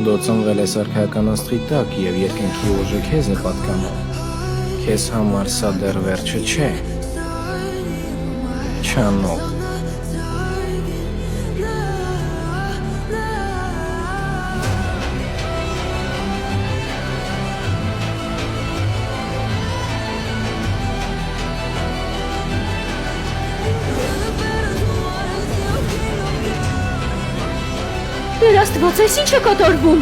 Դու ծնվել ես արքայական աստղի տակ և երկնքի ուժը քեզ է պատկանում։ Քեզ համար սա դեռ վերջը չէ։ Չանոք։ Տեր Աստված, այս ինչ է կատարվում։